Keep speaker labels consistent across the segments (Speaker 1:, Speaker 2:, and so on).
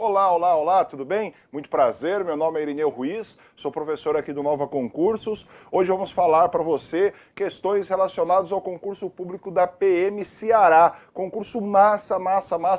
Speaker 1: Olá, olá, olá, tudo bem? Muito prazer, meu nome é Irineu Ruiz, sou professor aqui do Nova Concursos. Hoje vamos falar para você questões relacionadas ao concurso público da PM Ceará. Concurso massa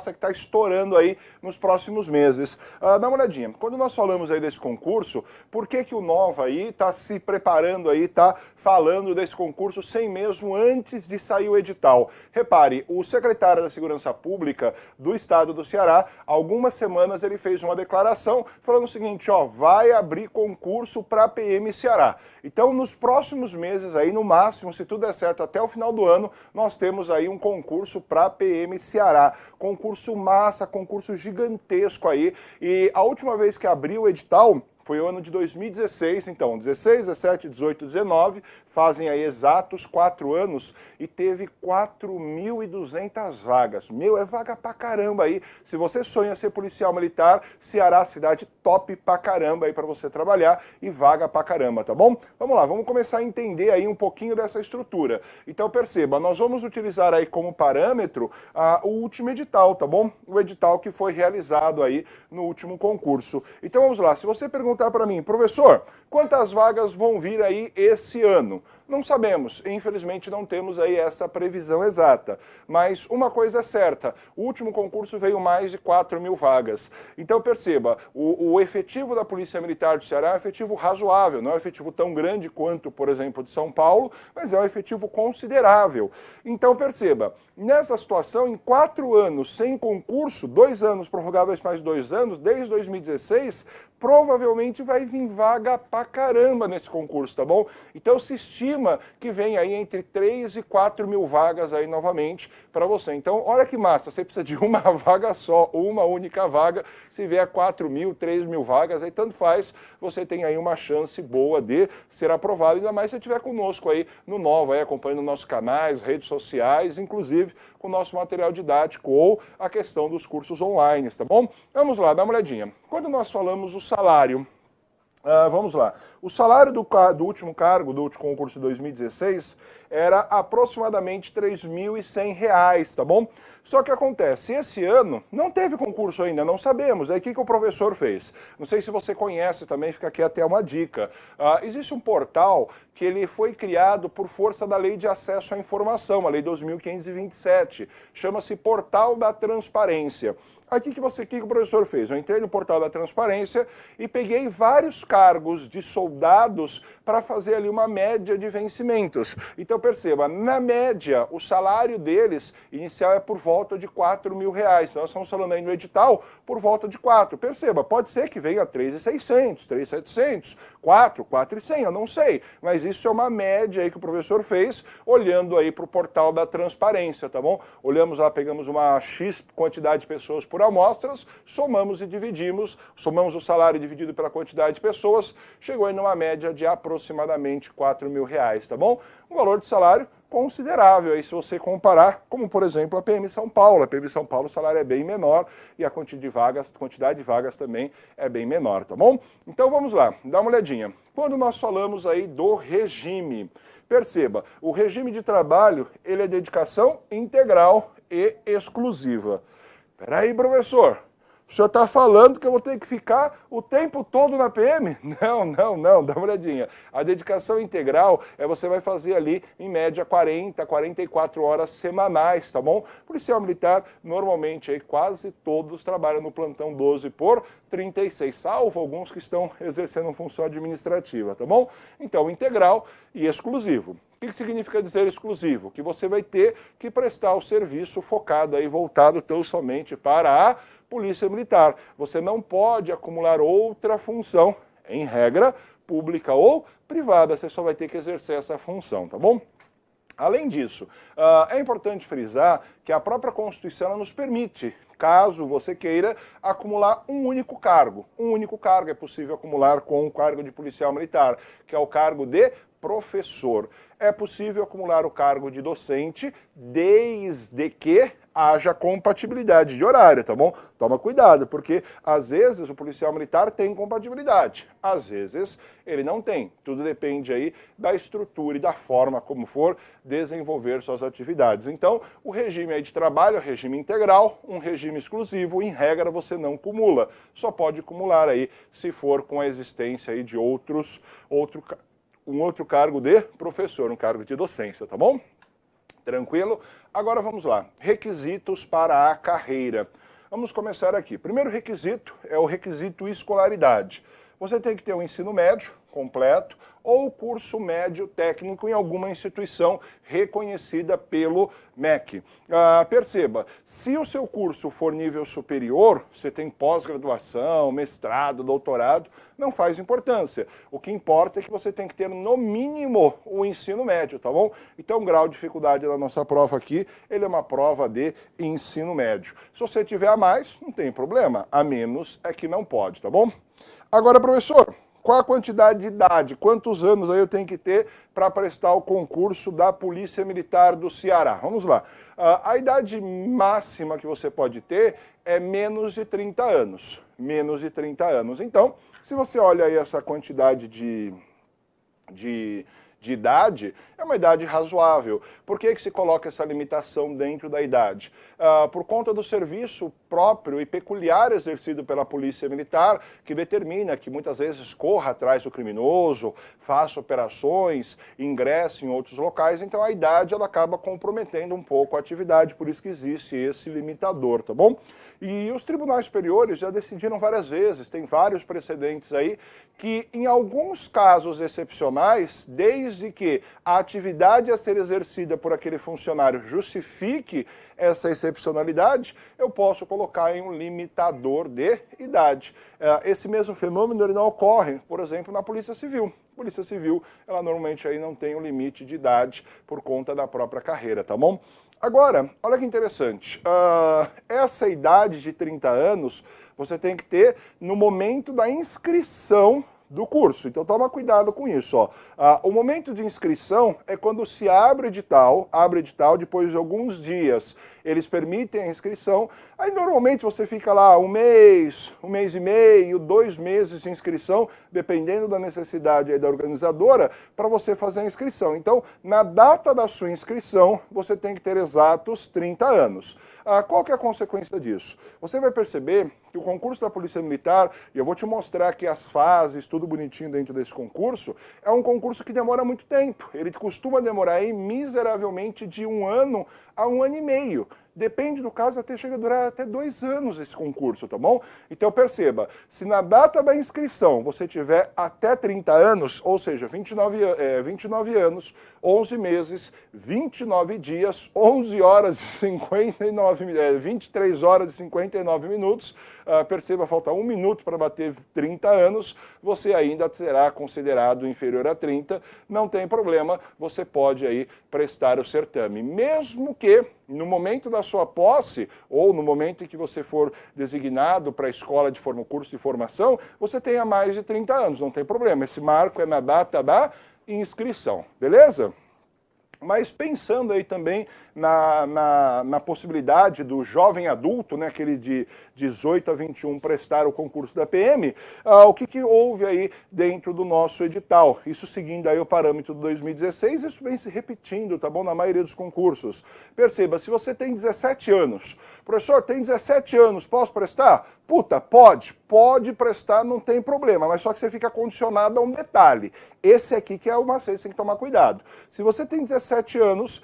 Speaker 1: que está estourando aí nos próximos meses. Dá uma olhadinha, quando nós falamos aí desse concurso, por que o Nova aí está se preparando aí, está falando desse concurso sem mesmo antes de sair o edital? Repare, o secretário da Segurança Pública do Estado do Ceará, algumas semanas ele fez uma declaração falando o seguinte, ó, vai abrir concurso para a PM Ceará. Então, nos próximos meses aí, no máximo, se tudo der certo, até o final do ano, nós temos aí um concurso para a PM Ceará. Concurso massa, concurso gigantesco aí. E a última vez que abriu o edital foi o ano de 2016, então, 16, 17, 18, 19, fazem aí exatos 4 anos e teve 4.200 vagas. Meu, é vaga pra caramba aí. Se você sonha ser policial militar, Ceará, cidade top pra caramba aí pra você trabalhar e vaga pra caramba, tá bom? Vamos lá, vamos começar a entender aí um pouquinho dessa estrutura. Então perceba, nós vamos utilizar aí como parâmetro o último edital, tá bom? O edital que foi realizado aí no último concurso. Então vamos lá, se você perguntar para mim, professor, quantas vagas vão vir aí esse ano? Não sabemos, infelizmente não temos aí essa previsão exata, mas uma coisa é certa, o último concurso veio mais de 4.000 vagas. Então perceba, o efetivo da Polícia Militar do Ceará é um efetivo razoável, não é um efetivo tão grande quanto, por exemplo, de São Paulo, mas é um efetivo considerável. Então perceba, nessa situação, em 4 anos sem concurso, 2 anos prorrogáveis mais 2 anos, desde 2016, provavelmente vai vir vaga pra caramba nesse concurso, tá bom? Então se estima que vem aí entre 3 e 4 mil vagas aí novamente para você. Então, olha que massa, você precisa de uma vaga só, uma única vaga. Se vier 4.000, 3.000 vagas, aí tanto faz, você tem aí uma chance boa de ser aprovado, ainda mais se estiver conosco aí no Nova, aí, acompanhando nossos canais, redes sociais, inclusive com o nosso material didático ou a questão dos cursos online, tá bom? Vamos lá, dá uma olhadinha. Quando nós falamos o salário, vamos lá. O salário do último cargo, do último concurso de 2016, era aproximadamente R$ 3.100, tá bom? Só que acontece, esse ano não teve concurso ainda, não sabemos. Aí o que o professor fez? Não sei se você conhece também, fica aqui até uma dica. Existe um portal que ele foi criado por força da Lei de Acesso à Informação, a Lei 2.527. Chama-se Portal da Transparência. Aqui que o professor fez? Eu entrei no Portal da Transparência e peguei vários cargos de soldados para fazer ali uma média de vencimentos. Então perceba, na média, o salário deles inicial é por volta de R$ 4.000. Nós estamos falando aí no edital por volta de 4. Perceba, pode ser que venha 3.600, 3.700, 4, 4.100, eu não sei. Mas isso é uma média aí que o professor fez, olhando aí para o Portal da Transparência, tá bom? Olhamos lá, pegamos uma X quantidade de pessoas por amostras, somamos e dividimos, somamos o salário dividido pela quantidade de pessoas, chegou aí numa média de aproximadamente R$ 4.000, tá bom? Um valor de salário considerável aí se você comparar, como por exemplo a PM São Paulo. A PM São Paulo o salário é bem menor e a quantidade de vagas também é bem menor, tá bom? Então vamos lá, dá uma olhadinha. Quando nós falamos aí do regime, perceba, o regime de trabalho, ele é dedicação integral e exclusiva. Peraí, professor, o senhor está falando que eu vou ter que ficar o tempo todo na PM? Não, dá uma olhadinha. A dedicação integral você vai fazer ali, em média, 40, 44 horas semanais, tá bom? Policial militar, normalmente, aí, quase todos trabalham no plantão 12 por 36, salvo alguns que estão exercendo função administrativa, tá bom? Então, integral e exclusivo. O que significa dizer exclusivo? Que você vai ter que prestar o serviço focado aí, voltado tão somente para a Polícia Militar. Você não pode acumular outra função, em regra, pública ou privada. Você só vai ter que exercer essa função, tá bom? Além disso, é importante frisar que a própria Constituição ela nos permite, caso você queira, acumular um único cargo. Um único cargo é possível acumular com o cargo de policial militar, que é o cargo de professor. É possível acumular o cargo de docente, desde que haja compatibilidade de horário, tá bom? Toma cuidado, porque às vezes o policial militar tem compatibilidade, às vezes ele não tem. Tudo depende aí da estrutura e da forma como for desenvolver suas atividades. Então, o regime aí de trabalho é regime integral, um regime exclusivo, em regra você não cumula. Só pode cumular aí se for com a existência aí de um outro cargo de professor, um cargo de docência, tá bom? Tranquilo? Agora vamos lá. Requisitos para a carreira. Vamos começar aqui. Primeiro requisito é o requisito escolaridade. Você tem que ter um ensino médio completo ou curso médio técnico em alguma instituição reconhecida pelo MEC. Perceba, se o seu curso for nível superior, você tem pós-graduação, mestrado, doutorado, não faz importância. O que importa é que você tem que ter no mínimo o ensino médio, tá bom? Então o grau de dificuldade da nossa prova aqui, ele é uma prova de ensino médio. Se você tiver a mais, não tem problema, a menos é que não pode, tá bom? Agora, professor, qual a quantidade de idade? Quantos anos aí eu tenho que ter para prestar o concurso da Polícia Militar do Ceará? Vamos lá. A idade máxima que você pode ter é menos de 30 anos. Menos de 30 anos. Então, se você olha aí essa quantidade de idade, é uma idade razoável. Por que se coloca essa limitação dentro da idade? Por conta do serviço próprio e peculiar exercido pela Polícia Militar, que determina que muitas vezes corra atrás do criminoso, faça operações, ingresse em outros locais, então a idade ela acaba comprometendo um pouco a atividade, por isso que existe esse limitador, tá bom? E os tribunais superiores já decidiram várias vezes, tem vários precedentes aí, que em alguns casos excepcionais, desde que a atividade a ser exercida por aquele funcionário justifique essa excepcionalidade, eu posso colocar em um limitador de idade. Esse mesmo fenômeno ele não ocorre, por exemplo, na Polícia Civil. Polícia Civil, ela normalmente aí não tem um limite de idade por conta da própria carreira, tá bom? Agora, olha que interessante, essa idade de 30 anos você tem que ter no momento da inscrição do curso. Então toma cuidado com isso. Ó. O momento de inscrição é quando se abre edital depois de alguns dias. Eles permitem a inscrição, aí normalmente você fica lá um mês e meio, 2 meses de inscrição, dependendo da necessidade aí da organizadora, para você fazer a inscrição. Então, na data da sua inscrição, você tem que ter exatos 30 anos. Qual que é a consequência disso? Você vai perceber que o concurso da Polícia Militar, e eu vou te mostrar aqui as fases, tudo bonitinho dentro desse concurso, é um concurso que demora muito tempo. Ele costuma demorar aí miseravelmente de 1 ano a 1 ano e meio. Depende do caso, chega a durar até 2 anos esse concurso, tá bom? Então perceba, se na data da inscrição você tiver até 30 anos, ou seja, 29 anos, 11 meses, 29 dias, 11 horas e 23 horas e 59 minutos, perceba, falta 1 minuto para bater 30 anos, você ainda será considerado inferior a 30, não tem problema, você pode aí prestar o certame, mesmo que no momento da sua posse, ou no momento em que você for designado para a escola de curso de formação, você tenha mais de 30 anos, não tem problema. Esse marco é na data da inscrição, beleza? Mas pensando aí também na possibilidade do jovem adulto, né, aquele de 18 a 21, prestar o concurso da PM, o que houve aí dentro do nosso edital? Isso seguindo aí o parâmetro de 2016, isso vem se repetindo, tá bom, na maioria dos concursos. Perceba, se você tem 17 anos, professor, tem 17 anos, posso prestar? Puta, pode prestar, não tem problema, mas só que você fica condicionado a um detalhe. Esse aqui que é o macete, você tem que tomar cuidado. Se você tem 17 anos,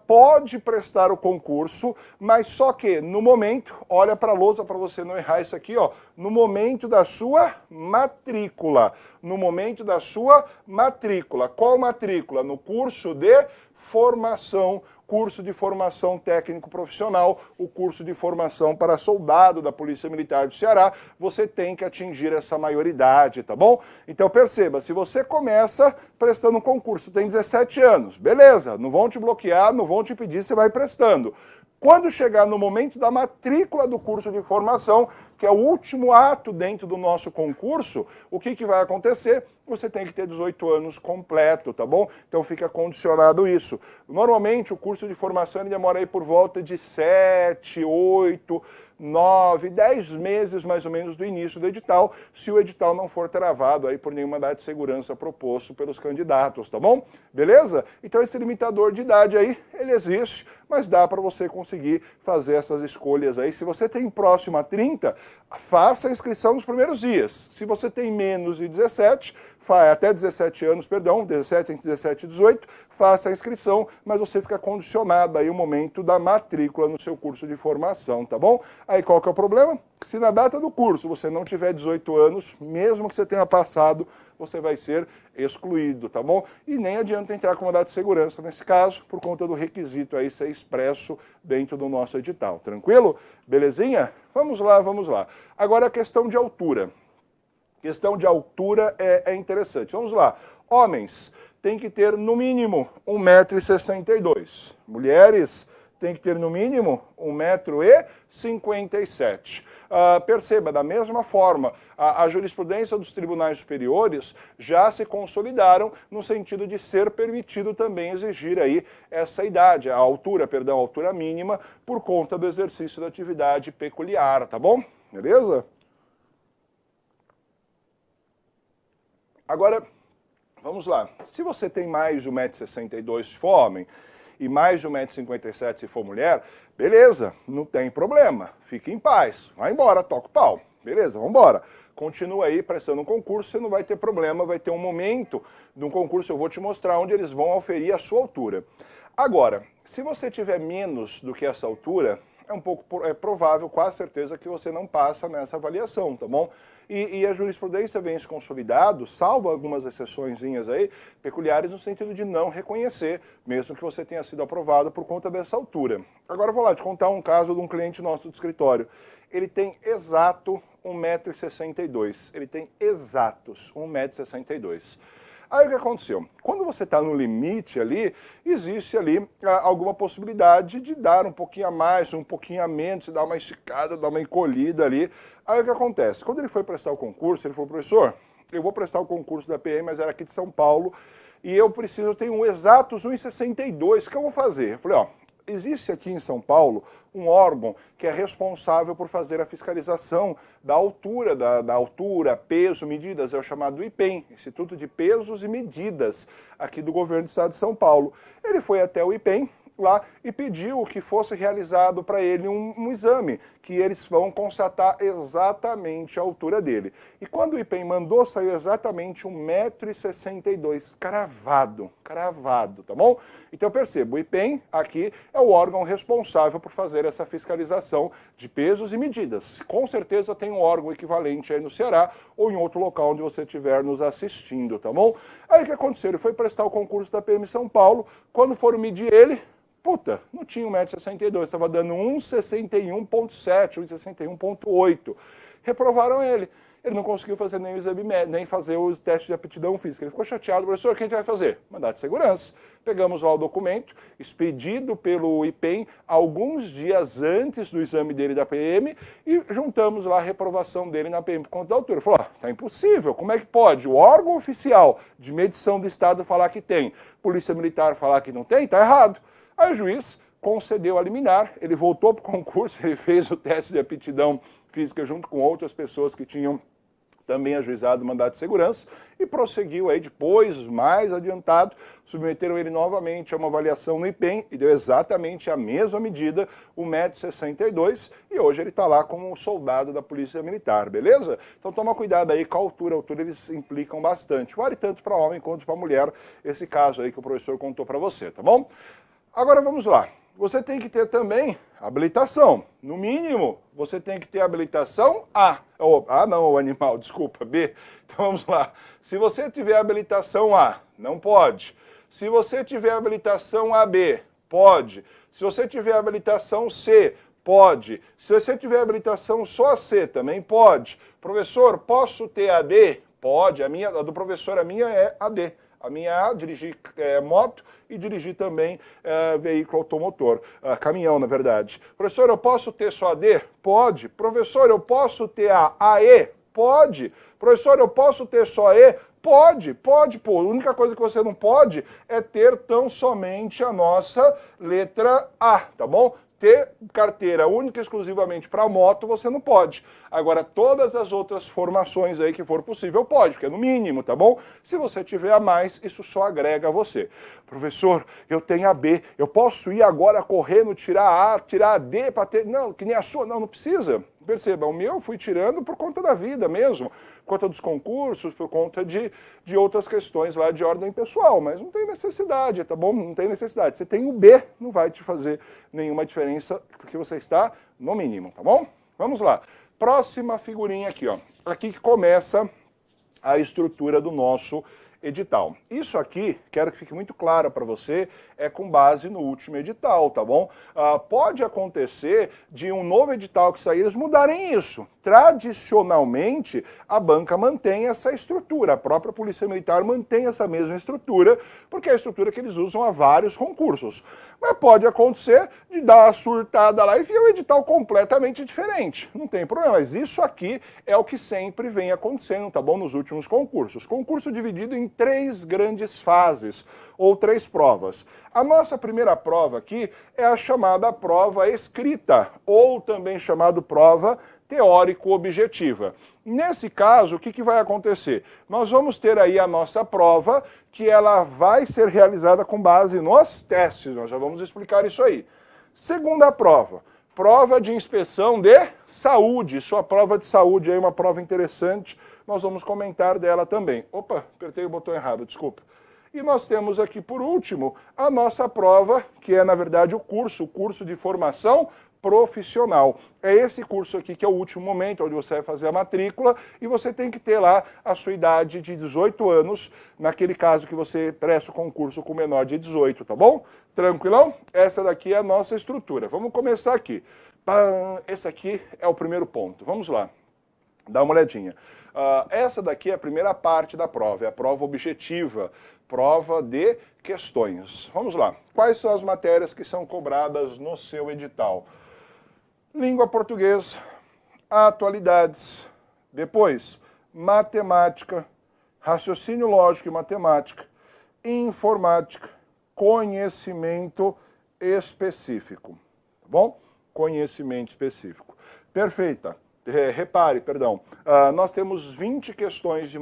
Speaker 1: pode prestar o concurso, mas só que no momento, olha para a lousa para você não errar isso aqui, ó, no momento da sua matrícula. No momento da sua matrícula. Qual matrícula? No curso de formação, curso de formação técnico profissional, o curso de formação para soldado da Polícia Militar do Ceará, você tem que atingir essa maioridade, tá bom? Então perceba, se você começa prestando um concurso, tem 17 anos, beleza, não vão te bloquear, não vão te pedir, você vai prestando. Quando chegar no momento da matrícula do curso de formação, que é o último ato dentro do nosso concurso, o que vai acontecer? Você tem que ter 18 anos completo, tá bom? Então fica condicionado isso. Normalmente o curso de formação ele demora aí por volta de 7, 8, 9, 10 meses mais ou menos do início do edital, se o edital não for travado aí por nenhuma data de segurança proposto pelos candidatos, tá bom? Beleza? Então esse limitador de idade aí, ele existe, mas dá para você conseguir fazer essas escolhas aí. Se você tem próximo a 30, faça a inscrição nos primeiros dias. Se você tem menos de 17, até 17 anos, perdão, 17 entre 17 e 18, faça a inscrição, mas você fica condicionado aí o momento da matrícula no seu curso de formação, tá bom? Aí qual que é o problema? Se na data do curso você não tiver 18 anos, mesmo que você tenha passado, você vai ser excluído, tá bom? E nem adianta entrar com uma data de segurança nesse caso, por conta do requisito aí ser expresso dentro do nosso edital, tranquilo? Belezinha? Vamos lá, vamos lá. Agora a questão de altura. Questão de altura é interessante. Vamos lá. Homens têm que ter no mínimo 1,62 m. Mulheres têm que ter no mínimo 1,57 m. Perceba, da mesma forma, a jurisprudência dos tribunais superiores já se consolidaram no sentido de ser permitido também exigir aí essa idade, a altura mínima, por conta do exercício da atividade peculiar, tá bom? Beleza? Agora, vamos lá. Se você tem mais de 1,62 m se for homem e mais de 1,57 m se for mulher, beleza, não tem problema. Fique em paz. Vai embora, toca o pau. Beleza, vamos embora. Continua aí prestando um concurso, você não vai ter problema, vai ter um momento de um concurso, eu vou te mostrar onde eles vão aferir a sua altura. Agora, se você tiver menos do que essa altura, é provável, quase certeza, que você não passa nessa avaliação, tá bom? E a jurisprudência vem se consolidado, salvo algumas exceçõezinhas aí, peculiares no sentido de não reconhecer, mesmo que você tenha sido aprovado por conta dessa altura. Agora eu vou lá te contar um caso de um cliente nosso do escritório. Ele tem exato 1,62 m. Ele tem exatos 1,62 m. Aí o que aconteceu? Quando você está no limite ali, existe ali alguma possibilidade de dar um pouquinho a mais, um pouquinho a menos, dar uma esticada, dar uma encolhida ali. Aí o que acontece? Quando ele foi prestar o concurso, ele falou, professor, eu vou prestar o concurso da PM, mas era aqui de São Paulo, e eu tenho um exatos 1,62 m, o que eu vou fazer? Eu falei, ó, existe aqui em São Paulo um órgão que é responsável por fazer a fiscalização da altura, peso, medidas, é o chamado IPEM, Instituto de Pesos e Medidas, aqui do governo do estado de São Paulo. Ele foi até o IPEM lá e pediu que fosse realizado para ele um exame, que eles vão constatar exatamente a altura dele. E quando o IPEM mandou, saiu exatamente 1,62 m, cravado, tá bom? Então perceba, o IPEM aqui é o órgão responsável por fazer essa fiscalização de pesos e medidas. Com certeza tem um órgão equivalente aí no Ceará ou em outro local onde você estiver nos assistindo, tá bom? Aí o que aconteceu? Ele foi prestar o concurso da PM São Paulo, quando foram medir ele, puta, não tinha 1,62 m, estava dando 1,61,7, 1,61,8. Reprovaram ele. Ele não conseguiu fazer nem o exame médico, nem fazer os testes de aptidão física. Ele ficou chateado, professor, o que a gente vai fazer? Mandado de segurança. Pegamos lá o documento, expedido pelo IPEM alguns dias antes do exame dele da PM e juntamos lá a reprovação dele na PM por conta da altura. Ele falou, tá impossível, como é que pode? O órgão oficial de medição do Estado falar que tem, Polícia Militar falar que não tem, tá errado. Aí o juiz concedeu a liminar, ele voltou para o concurso, ele fez o teste de aptidão física junto com outras pessoas que tinham também ajuizado o mandado de segurança e prosseguiu aí depois, mais adiantado, submeteram ele novamente a uma avaliação no IPEM e deu exatamente a mesma medida, 1,62 m, e hoje ele está lá como soldado da Polícia Militar, beleza? Então toma cuidado aí com a altura eles implicam bastante, vale tanto para homem quanto para mulher, esse caso aí que o professor contou para você, tá bom? Agora vamos lá. Você tem que ter também habilitação. No mínimo, você tem que ter habilitação A. Não, animal, desculpa, B. Então vamos lá. Se você tiver habilitação A, não pode. Se você tiver habilitação AB, pode. Se você tiver habilitação C, pode. Se você tiver habilitação só C, também pode. Professor, posso ter AD? Pode. A do professor, a minha é AD. A minha A, dirigir moto e dirigir também veículo automotor, caminhão, na verdade. Professor, eu posso ter só a D? Pode. Professor, eu posso ter a AE? Pode. Professor, eu posso ter só E? Pode, pô. A única coisa que você não pode é ter tão somente a nossa letra A, tá bom? Ter carteira única e exclusivamente para moto você não pode. Agora, todas as outras formações aí que for possível pode, porque é no mínimo, tá bom? Se você tiver a mais, isso só agrega a você. Professor, eu tenho a B, eu posso ir agora correndo, tirar a A, tirar a D para ter... Não, que nem a sua, não precisa. Perceba, o meu eu fui tirando por conta da vida mesmo, por conta dos concursos, por conta de outras questões lá de ordem pessoal, mas não tem necessidade, tá bom? Não tem necessidade. Você tem o B, não vai te fazer nenhuma diferença, porque você está no mínimo, tá bom? Vamos lá. Próxima figurinha aqui, ó. Aqui que começa a estrutura do nosso edital. Isso aqui, quero que fique muito claro para você, é com base no último edital, tá bom? Pode acontecer de um novo edital que sair, eles mudarem isso. Tradicionalmente, a banca mantém essa estrutura, a própria Polícia Militar mantém essa mesma estrutura, porque é a estrutura que eles usam a vários concursos. Mas pode acontecer de dar uma surtada lá e vir um edital completamente diferente. Não tem problema, mas isso aqui é o que sempre vem acontecendo, tá bom? Nos últimos concursos. Concurso dividido em 3 grandes fases, ou 3 provas. A nossa primeira prova aqui é a chamada prova escrita, ou também chamada prova teórico-objetiva. Nesse caso, o que vai acontecer? Nós vamos ter aí a nossa prova, que ela vai ser realizada com base nos testes, nós já vamos explicar isso aí. Segunda prova, prova de inspeção de saúde, sua prova de saúde é uma prova interessante, nós vamos comentar dela também. Opa, apertei o botão errado, desculpa. E nós temos aqui, por último, a nossa prova, que é, na verdade, o curso de formação profissional. É esse curso aqui que é o último momento, onde você vai fazer a matrícula e você tem que ter lá a sua idade de 18 anos, naquele caso que você presta o concurso com menor de 18, tá bom? Tranquilão? Essa daqui é a nossa estrutura. Vamos começar aqui. Esse aqui é o primeiro ponto. Vamos lá. Dá uma olhadinha. Essa daqui é a primeira parte da prova, é a prova objetiva, prova de questões. Vamos lá. Quais são as matérias que são cobradas no seu edital? Língua portuguesa, atualidades, depois matemática, raciocínio lógico e matemática, informática, conhecimento específico, tá bom? Conhecimento específico. Perfeita. Repare, perdão, nós temos 20 questões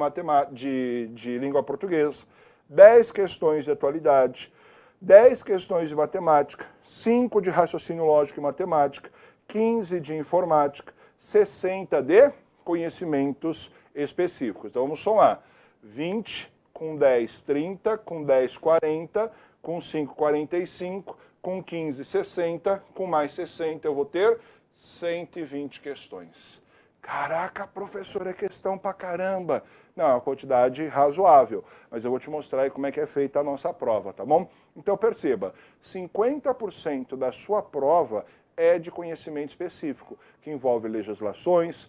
Speaker 1: de língua portuguesa, 10 questões de atualidade, 10 questões de matemática, 5 de raciocínio lógico e matemática, 15 de informática, 60 de conhecimentos específicos. Então vamos somar 20 com 10, 30, com 10, 40, com 5, 45, com 15, 60, com mais 60 eu vou ter 120 questões. Caraca, professor, é questão pra caramba. Não, é uma quantidade razoável, mas eu vou te mostrar aí como é que é feita a nossa prova, tá bom? Então perceba, 50% da sua prova é de conhecimento específico, que envolve legislações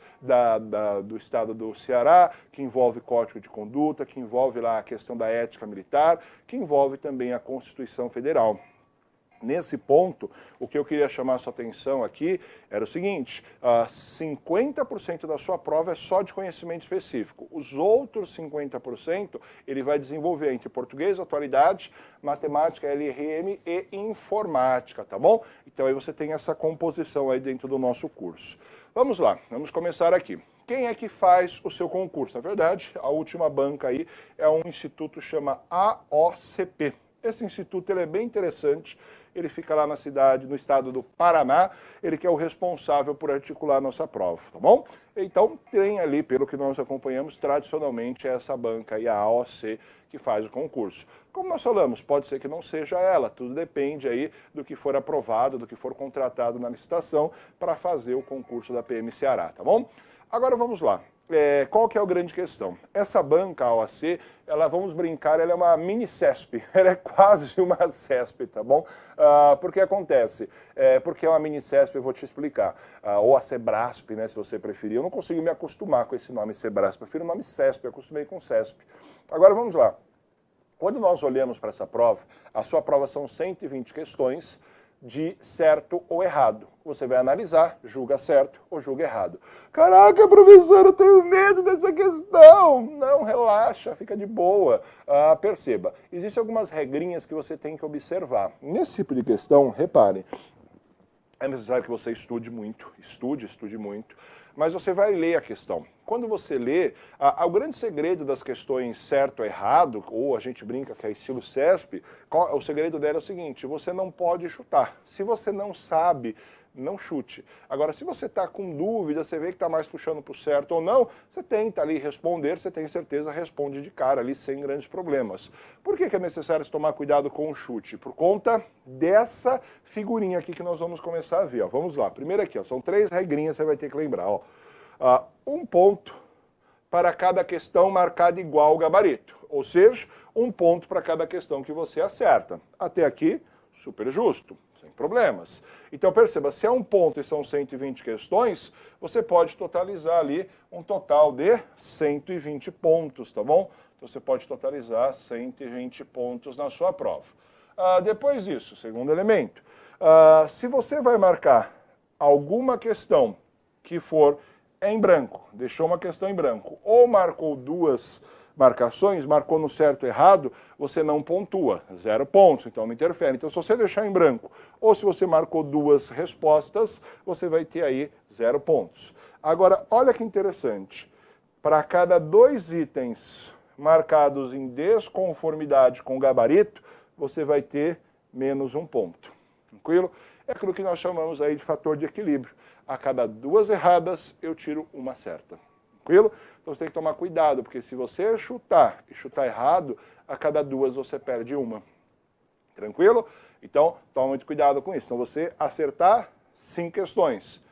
Speaker 1: do estado do Ceará, que envolve código de conduta, que envolve lá a questão da ética militar, que envolve também a Constituição Federal. Nesse ponto, o que eu queria chamar a sua atenção aqui era o seguinte, 50% da sua prova é só de conhecimento específico. Os outros 50% ele vai desenvolver entre português, atualidade, matemática, LRM e informática, tá bom? Então aí você tem essa composição aí dentro do nosso curso. Vamos lá, vamos começar aqui. Quem é que faz o seu concurso? Na verdade, a última banca aí é um instituto que chama AOCP. Esse instituto ele é bem interessante, ele fica lá na cidade, no estado do Paraná, ele que é o responsável por articular a nossa prova, tá bom? Então tem ali, pelo que nós acompanhamos, tradicionalmente essa banca aí, a AOC, que faz o concurso. Como nós falamos, pode ser que não seja ela, tudo depende aí do que for aprovado, do que for contratado na licitação para fazer o concurso da PM Ceará, tá bom? Agora vamos lá. Qual que é a grande questão? Essa banca, a OAC, ela, vamos brincar, ela é uma mini CESP, ela é quase uma CESP, tá bom? Porque acontece, porque é uma mini CESP, eu vou te explicar, ou a Sebrasp, né, se você preferir, eu não consigo me acostumar com esse nome Sebrasp, prefiro o nome CESP, eu acostumei com CESP. Agora vamos lá. Quando nós olhamos para essa prova, a sua prova são 120 questões de certo ou errado. Você vai analisar, julga certo ou julga errado. Caraca, professor, eu tenho medo dessa questão. Não, relaxa, fica de boa. Perceba, existem algumas regrinhas que você tem que observar. Nesse tipo de questão, repare, é necessário que você estude muito, estude muito, mas você vai ler a questão. Quando você lê, o grande segredo das questões certo ou errado, ou a gente brinca que é estilo CESP, o segredo dela é o seguinte: você não pode chutar. Se você não sabe, não chute. Agora, se você está com dúvida, você vê que está mais puxando para o certo ou não, você tenta ali responder, você tem certeza, responde de cara ali sem grandes problemas. Por que é necessário tomar cuidado com o chute? Por conta dessa figurinha aqui que nós vamos começar a ver. Ó. Vamos lá, primeiro aqui, ó, são 3 regrinhas, você vai ter que lembrar. Ó. 1 ponto para cada questão marcada igual ao gabarito, ou seja, 1 ponto para cada questão que você acerta. Até aqui, super justo, sem problemas. Então perceba, se é 1 ponto e são 120 questões, você pode totalizar ali um total de 120 pontos, tá bom? Então você pode totalizar 120 pontos na sua prova. Depois disso, segundo elemento, se você vai marcar alguma questão que for em branco, deixou uma questão em branco, ou marcou 2 marcações, marcou no certo ou errado, você não pontua, 0 pontos, então não interfere. Então se você deixar em branco, ou se você marcou 2 respostas, você vai ter aí 0 pontos. Agora, olha que interessante, para cada 2 itens marcados em desconformidade com o gabarito, você vai ter menos 1 ponto, tranquilo? É aquilo que nós chamamos aí de fator de equilíbrio. A cada 2 erradas, eu tiro 1 certa. Tranquilo? Então você tem que tomar cuidado, porque se você chutar e chutar errado, a cada 2 você perde 1. Tranquilo? Então, toma muito cuidado com isso. Então você acertar 5 questões,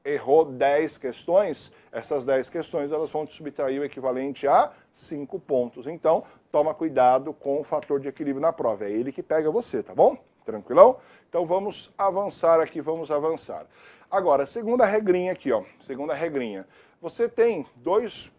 Speaker 1: errou 10 questões, essas 10 questões elas vão te subtrair o equivalente a 5 pontos. Então, toma cuidado com o fator de equilíbrio na prova. É ele que pega você, tá bom? Tranquilão? Então vamos avançar aqui, vamos avançar. Agora, segunda regrinha aqui, ó. Segunda regrinha. Você tem dois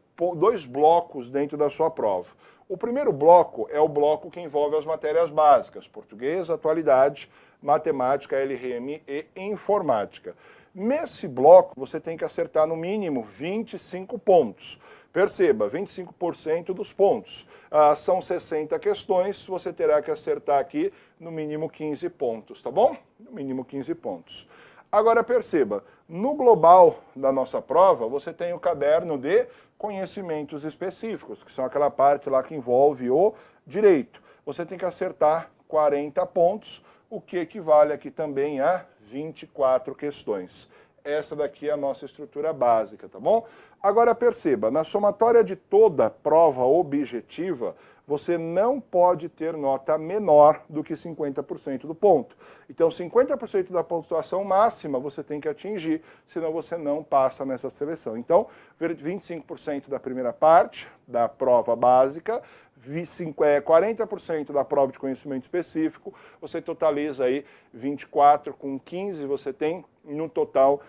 Speaker 1: blocos dentro da sua prova. O primeiro bloco é o bloco que envolve as matérias básicas: português, atualidade, matemática, LRM e informática. Nesse bloco, você tem que acertar no mínimo 25 pontos. Perceba, 25% dos pontos. São 60 questões, você terá que acertar aqui no mínimo 15 pontos, tá bom? No mínimo 15 pontos. Agora perceba, no global da nossa prova, você tem o caderno de conhecimentos específicos, que são aquela parte lá que envolve o direito. Você tem que acertar 40 pontos, o que equivale aqui também a 24 questões. Essa daqui é a nossa estrutura básica, tá bom? Agora perceba, na somatória de toda prova objetiva, você não pode ter nota menor do que 50% do ponto. Então 50% da pontuação máxima você tem que atingir, senão você não passa nessa seleção. Então, 25% da primeira parte da prova básica, 40% da prova de conhecimento específico, você totaliza aí 24 com 15, você tem no total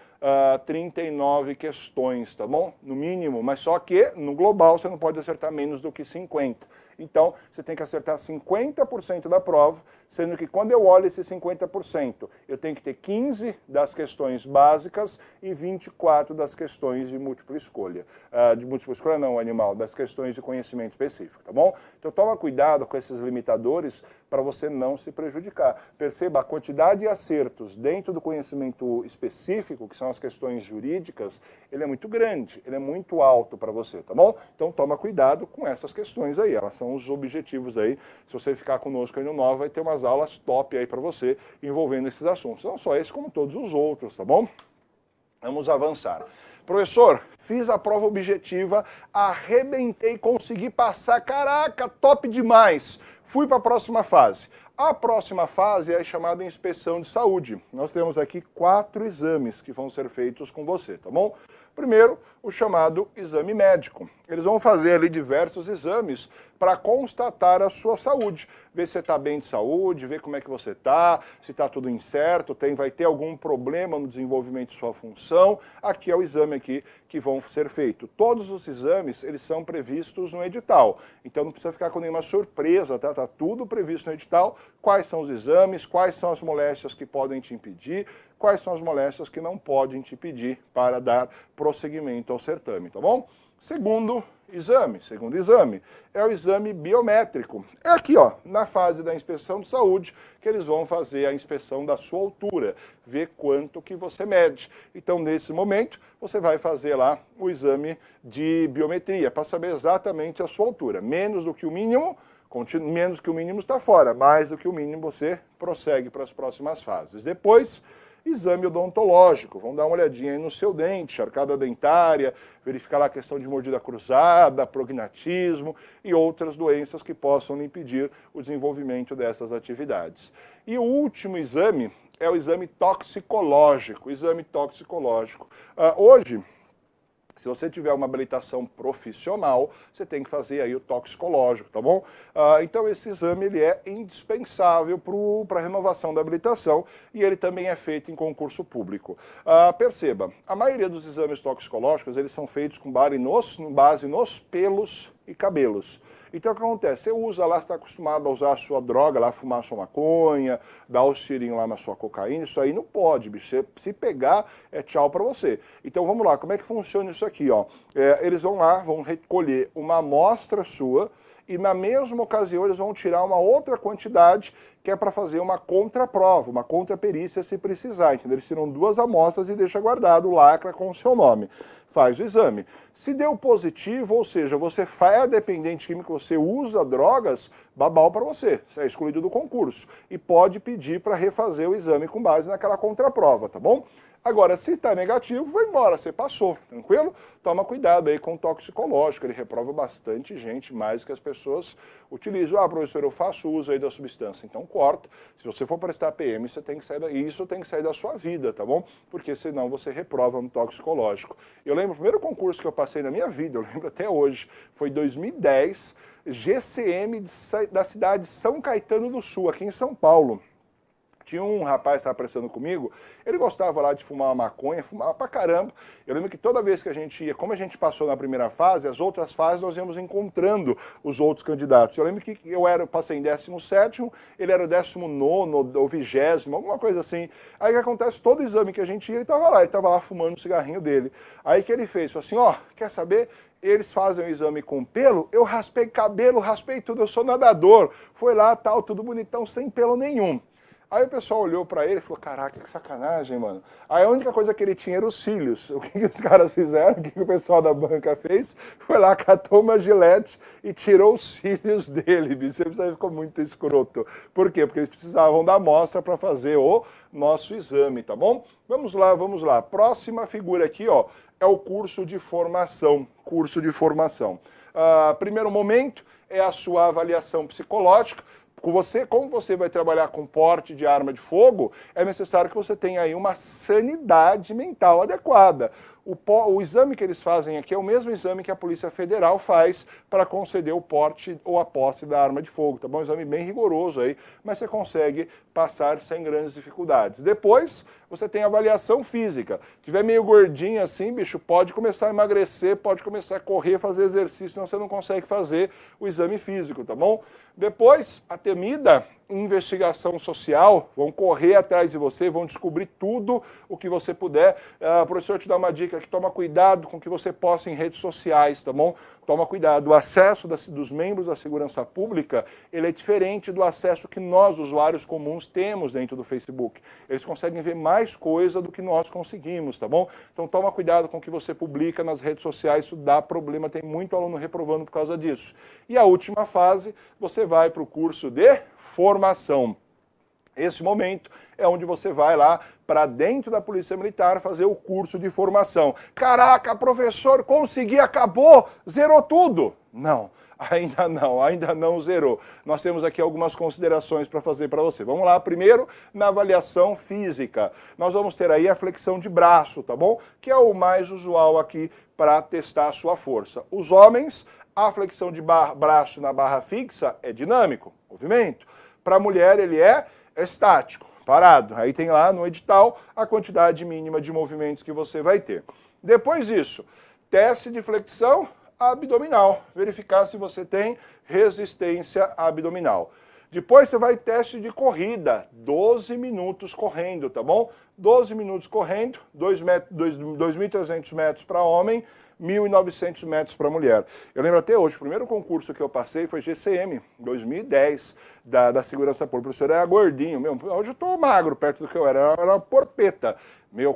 Speaker 1: 39 questões, tá bom? No mínimo, mas só que no global você não pode acertar menos do que 50. Então, você tem que acertar 50% da prova, sendo que quando eu olho esse 50%, eu tenho que ter 15 das questões básicas e 24 das questões de múltipla escolha. De múltipla escolha não, animal, das questões de conhecimento específico, tá bom? Então, toma cuidado com esses limitadores para você não se prejudicar. Perceba, a quantidade de acertos dentro do conhecimento específico, que são as questões jurídicas, ele é muito grande, ele é muito alto para você, tá bom? Então, toma cuidado com essas questões aí, elas são os objetivos aí. Se você ficar conosco aí no Nova, vai ter umas aulas top aí para você envolvendo esses assuntos. Não só esse, como todos os outros, tá bom? Vamos avançar. Professor, fiz a prova objetiva, arrebentei, consegui passar, caraca, top demais. Fui para a próxima fase. A próxima fase é a chamada inspeção de saúde. Nós temos aqui 4 exames que vão ser feitos com você, tá bom? Primeiro, o chamado exame médico. Eles vão fazer ali diversos exames para constatar a sua saúde, ver se você está bem de saúde, ver como é que você está, se está tudo incerto, vai ter algum problema no desenvolvimento de sua função. Aqui é o exame aqui que vão ser feito. Todos os exames, eles são previstos no edital, então não precisa ficar com nenhuma surpresa, tá? Tá tudo previsto no edital, quais são os exames, quais são as moléstias que podem te impedir, quais são as moléstias que não podem te impedir para dar prosseguimento ao certame, tá bom? Segundo exame é o exame biométrico. É aqui, ó, na fase da inspeção de saúde, que eles vão fazer a inspeção da sua altura, ver quanto que você mede. Então, nesse momento, você vai fazer lá o exame de biometria, para saber exatamente a sua altura. Menos do que o mínimo está fora, mais do que o mínimo você prossegue para as próximas fases. Depois, exame odontológico, vão dar uma olhadinha aí no seu dente, arcada dentária, verificar lá a questão de mordida cruzada, prognatismo e outras doenças que possam impedir o desenvolvimento dessas atividades. E o último exame é o exame toxicológico. Hoje, se você tiver uma habilitação profissional, você tem que fazer aí o toxicológico, tá bom? Então esse exame ele é indispensável para a renovação da habilitação e ele também é feito em concurso público. Perceba, a maioria dos exames toxicológicos eles são feitos com base nos pelos e cabelos. Então o que acontece? Você usa lá, você está acostumado a usar a sua droga, lá fumar a sua maconha, dar o tirinho lá na sua cocaína, isso aí não pode, bicho. Se pegar, é tchau para você. Então vamos lá, como é que funciona isso aqui? Ó? Eles vão lá, vão recolher uma amostra sua e na mesma ocasião eles vão tirar uma outra quantidade que é para fazer uma contraprova, uma contraperícia se precisar, entendeu? Eles tiram 2 amostras e deixam guardado, lacra com o seu nome. Faz o exame. Se deu positivo, ou seja, você é dependente químico, você usa drogas, babau para você é excluído do concurso. E pode pedir para refazer o exame com base naquela contraprova, tá bom? Agora, se está negativo, vai embora, você passou, tranquilo? Toma cuidado aí com o toxicológico, ele reprova bastante gente, mais que as pessoas utilizam. Professor, eu faço uso aí da substância, então corta. Se você for prestar PM, você tem que sair isso tem que sair da sua vida, tá bom? Porque senão você reprova no toxicológico. Eu lembro, o primeiro concurso que eu passei na minha vida, eu lembro até hoje, foi 2010, GCM da cidade de São Caetano do Sul, aqui em São Paulo. Tinha um rapaz que estava prestando comigo, ele gostava lá de fumar uma maconha, fumava pra caramba. Eu lembro que toda vez que a gente ia, como a gente passou na primeira fase, as outras fases nós íamos encontrando os outros candidatos. Eu lembro que passei em 17º, ele era o 19º ou 20º, alguma coisa assim. Aí o que acontece, todo exame que a gente ia, ele estava lá fumando o cigarrinho dele. Aí que ele fez, falou assim, ó, quer saber? Eles fazem o exame com pelo, eu raspei cabelo, raspei tudo, eu sou nadador. Foi lá, tal, tudo bonitão, sem pelo nenhum. Aí o pessoal olhou pra ele e falou, caraca, que sacanagem, mano. Aí a única coisa que ele tinha era os cílios. O que os caras fizeram, o que o pessoal da banca fez, foi lá, catou uma gilete e tirou os cílios dele, bicho. Isso aí ficou muito escroto. Por quê? Porque eles precisavam da amostra para fazer o nosso exame, tá bom? Vamos lá, vamos lá. Próxima figura aqui, ó, é o curso de formação. Primeiro momento é a sua avaliação psicológica. Como você vai trabalhar com porte de arma de fogo, é necessário que você tenha aí uma sanidade mental adequada. O exame que eles fazem aqui é o mesmo exame que a Polícia Federal faz para conceder o porte ou a posse da arma de fogo, tá bom? Um exame bem rigoroso aí, mas você consegue passar sem grandes dificuldades. Depois, você tem a avaliação física. Se tiver meio gordinho assim, bicho, pode começar a emagrecer, pode começar a correr, fazer exercício, senão você não consegue fazer o exame físico, tá bom? Depois, a temida investigação social, vão correr atrás de você, vão descobrir tudo o que você puder. O professor te dá uma dica que toma cuidado com o que você posta em redes sociais, tá bom? Toma cuidado. O acesso dos membros da segurança pública, ele é diferente do acesso que nós, usuários comuns, temos dentro do Facebook. Eles conseguem ver mais coisa do que nós conseguimos, tá bom? Então toma cuidado com o que você publica nas redes sociais, isso dá problema, tem muito aluno reprovando por causa disso. E a última fase, você vai para o curso de formação. Esse momento é onde você vai lá para dentro da Polícia Militar fazer o curso de formação. Caraca, professor, consegui, acabou, zerou tudo. Não. ainda não zerou. Nós temos aqui algumas considerações para fazer para você. Vamos lá, primeiro, na avaliação física. Nós vamos ter aí a flexão de braço, tá bom? Que é o mais usual aqui para testar a sua força. Os homens, a flexão de braço na barra fixa é dinâmico, movimento. Para a mulher, ele é estático, parado. Aí tem lá no edital a quantidade mínima de movimentos que você vai ter. Depois disso, teste de flexão abdominal, verificar se você tem resistência abdominal. Depois você vai teste de corrida, 12 minutos correndo, tá bom? 12 minutos correndo, 2.300 metros para homem, 1.900 metros para mulher. Eu lembro até hoje, o primeiro concurso que eu passei foi GCM, 2010, da Segurança Pública. O professor era gordinho, hoje eu estou magro perto do que eu era uma porpeta.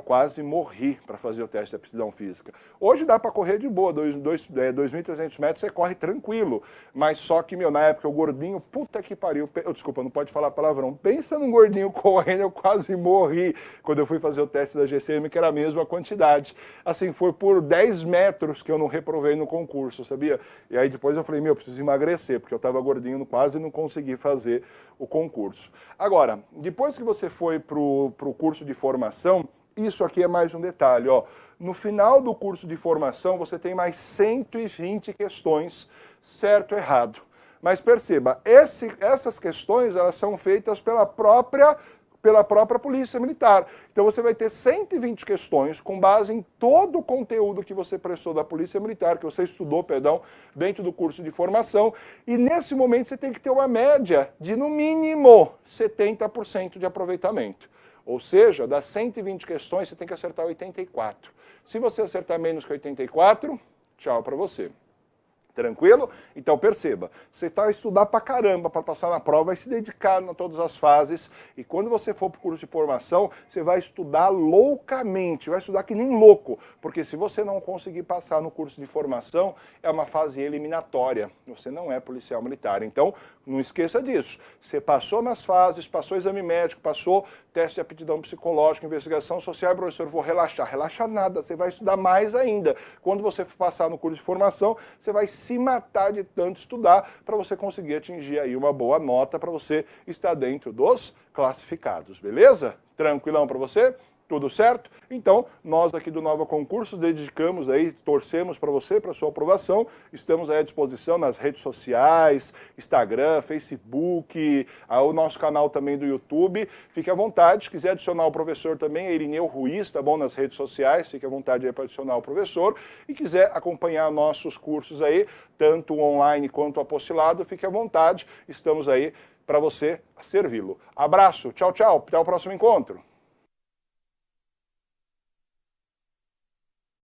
Speaker 1: Quase morri para fazer o teste de aptidão física. Hoje dá para correr de boa, 2.300 metros você corre tranquilo, mas só que, na época, o gordinho, puta que pariu, desculpa, não pode falar palavrão, pensa num gordinho correndo, eu quase morri quando eu fui fazer o teste da GCM, que era a mesma quantidade. Assim, foi por 10 metros que eu não reprovei no concurso, sabia? E aí depois eu falei, preciso emagrecer, porque eu estava gordinho quase não consegui fazer o concurso. Agora, depois que você foi para o curso de formação, isso aqui é mais um detalhe, ó. No final do curso de formação, você tem mais 120 questões, certo ou errado. Mas perceba, essas questões, elas são feitas pela própria Polícia Militar. Então você vai ter 120 questões com base em todo o conteúdo que você prestou da Polícia Militar, que você estudou, dentro do curso de formação, e nesse momento você tem que ter uma média de, no mínimo, 70% de aproveitamento. Ou seja, das 120 questões, você tem que acertar 84. Se você acertar menos que 84, tchau para você. Tranquilo? Então perceba, você está a estudar pra caramba para passar na prova, vai se dedicar em todas as fases, e quando você for para o curso de formação, você vai estudar loucamente, vai estudar que nem louco, porque se você não conseguir passar no curso de formação, é uma fase eliminatória, você não é policial militar. Então, não esqueça disso, você passou nas fases, passou exame médico, passou teste de aptidão psicológica, investigação social, professor, vou relaxar. Relaxa nada, você vai estudar mais ainda. Quando você for passar no curso de formação, você vai se matar de tanto estudar para você conseguir atingir aí uma boa nota para você estar dentro dos classificados, beleza? Tranquilão para você? Tudo certo? Então, nós aqui do Nova Concursos dedicamos aí, torcemos para você, para sua aprovação. Estamos aí à disposição nas redes sociais, Instagram, Facebook, o nosso canal também do YouTube. Fique à vontade, se quiser adicionar o professor também, Irineu Ruiz, tá bom? Nas redes sociais, fique à vontade aí para adicionar o professor. E quiser acompanhar nossos cursos aí, tanto online quanto apostilado, fique à vontade. Estamos aí para você servi-lo. Abraço, tchau, tchau, até o próximo encontro.